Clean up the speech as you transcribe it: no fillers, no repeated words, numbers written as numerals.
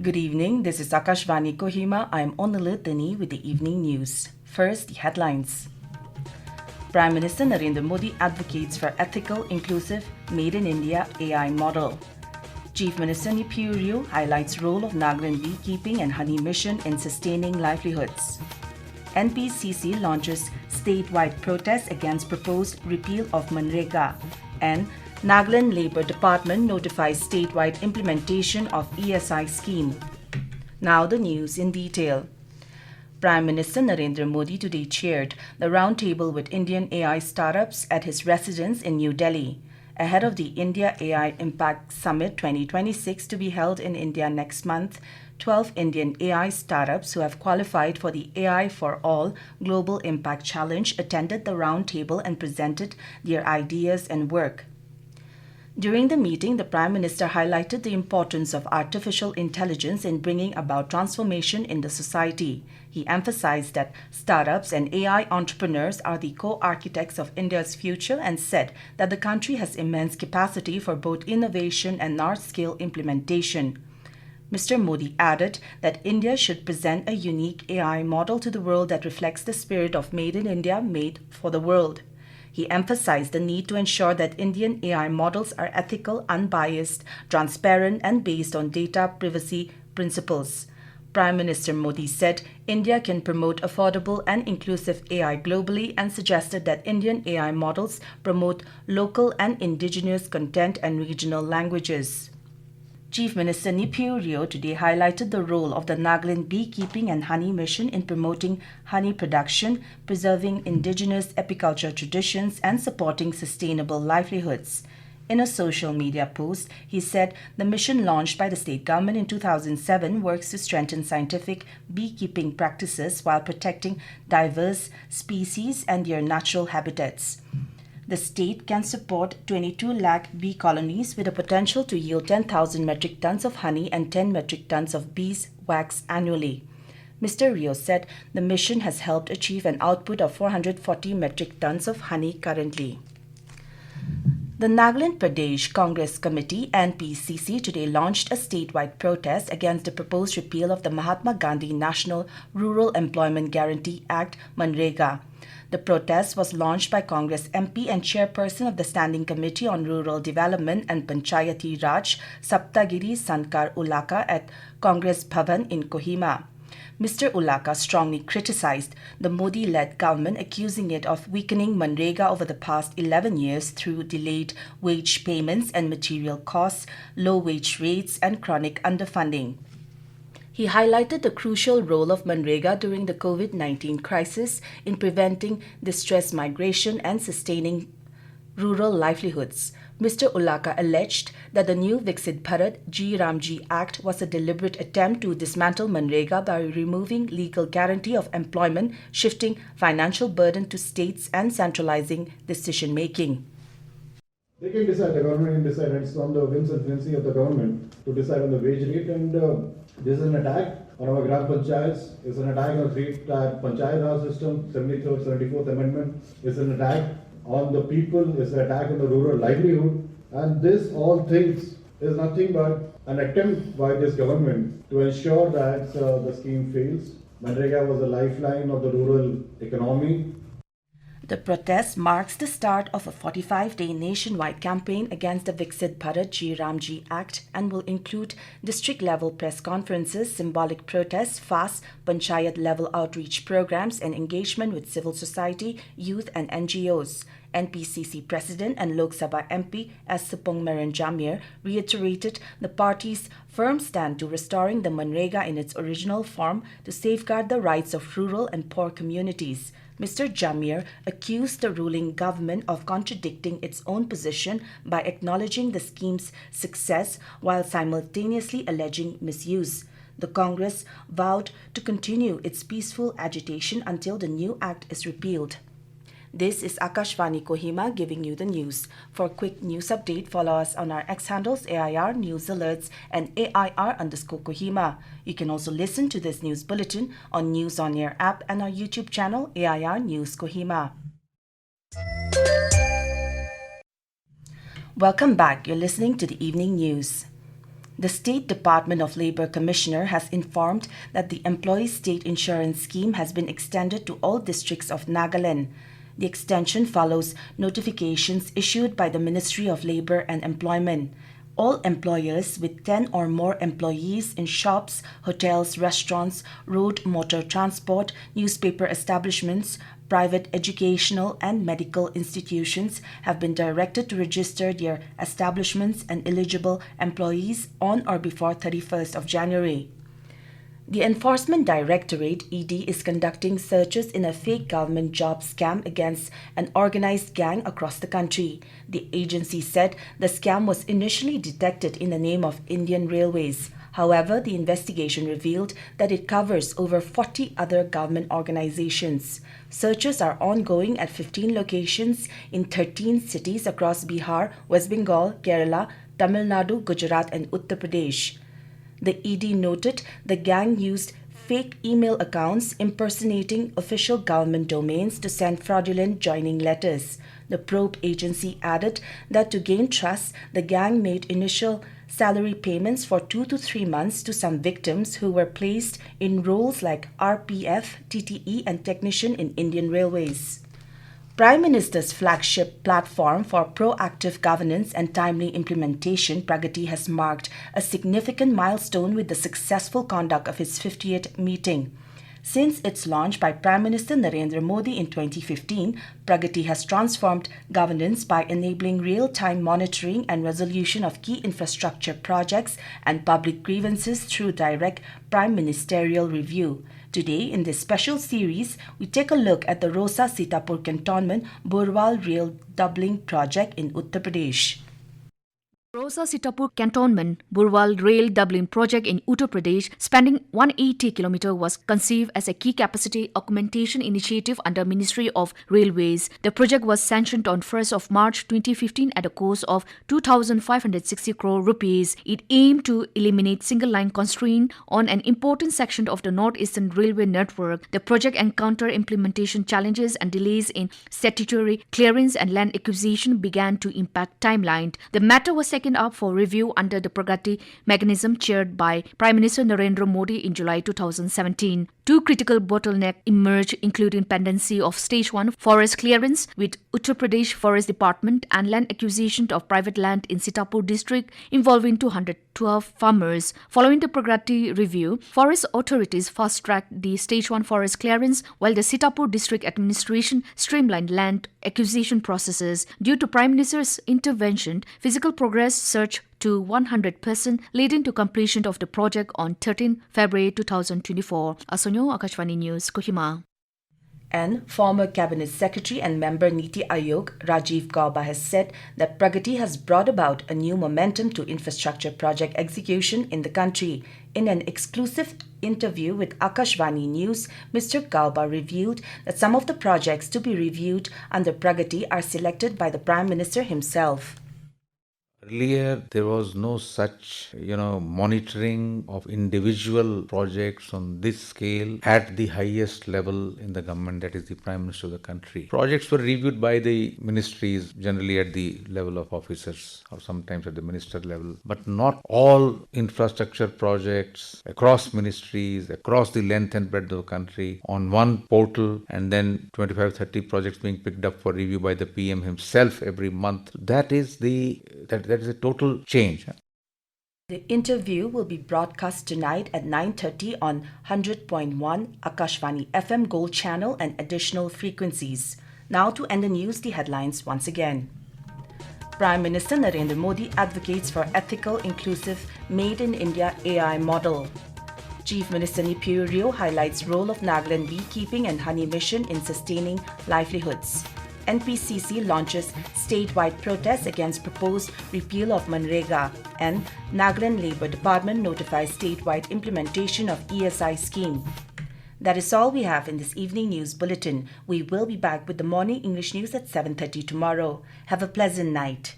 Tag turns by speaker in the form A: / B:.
A: Good evening, this is Akashvani Kohima. I am on the Bulletin with the evening news. First, the headlines. Prime Minister Narendra Modi advocates for ethical, inclusive, made in India AI model. Chief Minister Neiphiu Rio highlights role of Nagaland Beekeeping and Honey Mission in sustaining livelihoods. NPCC launches statewide protest against proposed repeal of MGNREGA, and Nagaland Labour Department notifies statewide implementation of ESI Scheme. Now the news in detail. Prime Minister Narendra Modi today chaired the roundtable with Indian AI startups at his residence in New Delhi, ahead of the India AI Impact Summit 2026 to be held in India next month. 12 Indian AI startups who have qualified for the AI for All Global Impact Challenge attended the roundtable and presented their ideas and work. During the meeting, the Prime Minister highlighted the importance of artificial intelligence in bringing about transformation in the society. He emphasized that startups and AI entrepreneurs are the co-architects of India's future and said that the country has immense capacity for both innovation and large-scale implementation. Mr. Modi added that India should present a unique AI model to the world that reflects the spirit of Made in India, made for the world. He emphasized the need to ensure that Indian AI models are ethical, unbiased, transparent, and based on data privacy principles. Prime Minister Modi said India can promote affordable and inclusive AI globally and suggested that Indian AI models promote local and indigenous content and regional languages. Chief Minister Neiphiu Rio today highlighted the role of the Nagaland Beekeeping and Honey Mission in promoting honey production, preserving indigenous apiculture traditions, and supporting sustainable livelihoods. In a social media post, he said the mission launched by the state government in 2007 works to strengthen scientific beekeeping practices while protecting diverse species and their natural habitats. The state can support 22 lakh bee colonies with a potential to yield 10,000 metric tons of honey and 10 metric tons of beeswax annually. Mr. Rio said the mission has helped achieve an output of 440 metric tons of honey currently. The Nagaland Pradesh Congress Committee (NPCC) today launched a statewide protest against the proposed repeal of the Mahatma Gandhi National Rural Employment Guarantee Act (MGNREGA). The protest was launched by Congress MP and chairperson of the Standing Committee on Rural Development and Panchayati Raj, Saptagiri Sankar Ulaka, at Congress Bhavan in Kohima. Mr. Ulaka strongly criticized the Modi-led government, accusing it of weakening MGNREGA over the past 11 years through delayed wage payments and material costs, low wage rates, and chronic underfunding. He highlighted the crucial role of MGNREGA during the COVID-19 crisis in preventing distress migration and sustaining rural livelihoods. Mr. Ulaka alleged that the new Viksit Bharat G Ramji Act was a deliberate attempt to dismantle MGNREGA by removing legal guarantee of employment, shifting financial burden to states, and centralizing decision-making.
B: They can decide, the government can decide, and it's on the whims and whimsy of the government to decide on the wage rate, and this is an attack on our Gram Panchayats, it's an attack on the Panchayat Raj system, 73rd, 74th Amendment, it's an attack on the people, it's an attack on the rural livelihood, and this all things is nothing but an attempt by this government to ensure that the scheme fails. MGNREGA was a lifeline of the rural economy.
A: The protest marks the start of a 45-day nationwide campaign against the Viksit Bharat G Ramji Act and will include district-level press conferences, symbolic protests, fast panchayat-level outreach programs, and engagement with civil society, youth, and NGOs. NPCC President and Lok Sabha MP S. Supongmaran Jamir reiterated the party's firm stand to restoring the MGNREGA in its original form to safeguard the rights of rural and poor communities. Mr. Jamir accused the ruling government of contradicting its own position by acknowledging the scheme's success while simultaneously alleging misuse. The Congress vowed to continue its peaceful agitation until the new act is repealed. This is Akashvani Kohima giving you the news. For a quick news update, follow us on our X handles AIR News Alerts and AIR_Kohima. You can also listen to this news bulletin on News On Air app and our YouTube channel AIR News Kohima. Welcome back. You're listening to the evening news. The State Department of Labour Commissioner has informed that the Employee State Insurance Scheme has been extended to all districts of Nagaland. The extension follows notifications issued by the Ministry of Labour and Employment. All employers with 10 or more employees in shops, hotels, restaurants, road motor transport, newspaper establishments, private educational and medical institutions have been directed to register their establishments and eligible employees on or before 31st of January. The Enforcement Directorate (ED) is conducting searches in a fake government job scam against an organized gang across the country. The agency said the scam was initially detected in the name of Indian Railways. However, the investigation revealed that it covers over 40 other government organizations. Searches are ongoing at 15 locations in 13 cities across Bihar, West Bengal, Kerala, Tamil Nadu, Gujarat and Uttar Pradesh. The ED noted the gang used fake email accounts impersonating official government domains to send fraudulent joining letters. The probe agency added that to gain trust, the gang made initial salary payments for 2 to 3 months to some victims who were placed in roles like RPF, TTE and technician in Indian Railways. Prime Minister's flagship platform for proactive governance and timely implementation, Pragati, has marked a significant milestone with the successful conduct of its 50th meeting. Since its launch by Prime Minister Narendra Modi in 2015, Pragati has transformed governance by enabling real-time monitoring and resolution of key infrastructure projects and public grievances through direct Prime Ministerial review. Today, in this special series, we take a look at the Rosa Sitapur Cantonment Burwal Rail Doubling Project in Uttar Pradesh.
C: Rosa Sitapur Cantonment Burwal Rail Doubling Project in Uttar Pradesh, spanning 180 km, was conceived as a key capacity augmentation initiative under Ministry of Railways. The project was sanctioned on 1st of March 2015 at a cost of 2,560 crore rupees. It aimed to eliminate single-line constraint on an important section of the Northeastern Railway network. The project encountered implementation challenges and delays in statutory clearance and land acquisition began to impact timeline. The matter was taken up for review under the Pragati mechanism chaired by Prime Minister Narendra Modi in July 2017. Two critical bottlenecks emerged, including pendency of Stage 1 forest clearance with Uttar Pradesh Forest Department and land acquisition of private land in Sitapur district involving 212 farmers. Following the Pragati review, forest authorities fast-tracked the Stage 1 forest clearance while the Sitapur district administration streamlined land acquisition processes. Due to Prime Minister's intervention, physical progress surged to 100%, leading to completion of the project on 13 February 2024. Asonyo, Akashvani News, Kohima.
A: And former Cabinet Secretary and member Niti Aayog Rajiv Gauba has said that Pragati has brought about a new momentum to infrastructure project execution in the country. In an exclusive interview with Akashvani News, Mr. Gauba revealed that some of the projects to be reviewed under Pragati are selected by the Prime Minister himself.
D: Earlier, there was no such, monitoring of individual projects on this scale at the highest level in the government, that is the Prime Minister of the country. Projects were reviewed by the ministries, generally at the level of officers or sometimes at the minister level, but not all infrastructure projects across ministries, across the length and breadth of the country on one portal, and then 25-30 projects being picked up for review by the PM himself every month. That is a total change.
A: The interview will be broadcast tonight at 9:30 on 100.1 Akashvani FM Gold Channel and additional frequencies. Now to end the news, the headlines once again. Prime Minister Narendra Modi advocates for ethical, inclusive, Made in India AI model. Chief Minister Neiphiu Rio highlights role of Nagaland beekeeping and honey mission in sustaining livelihoods. NPCC launches statewide protests against proposed repeal of MGNREGA, and Nagaland Labour Department notifies statewide implementation of ESI Scheme. That is all we have in this evening news bulletin. We will be back with the morning English news at 7:30 tomorrow. Have a pleasant night.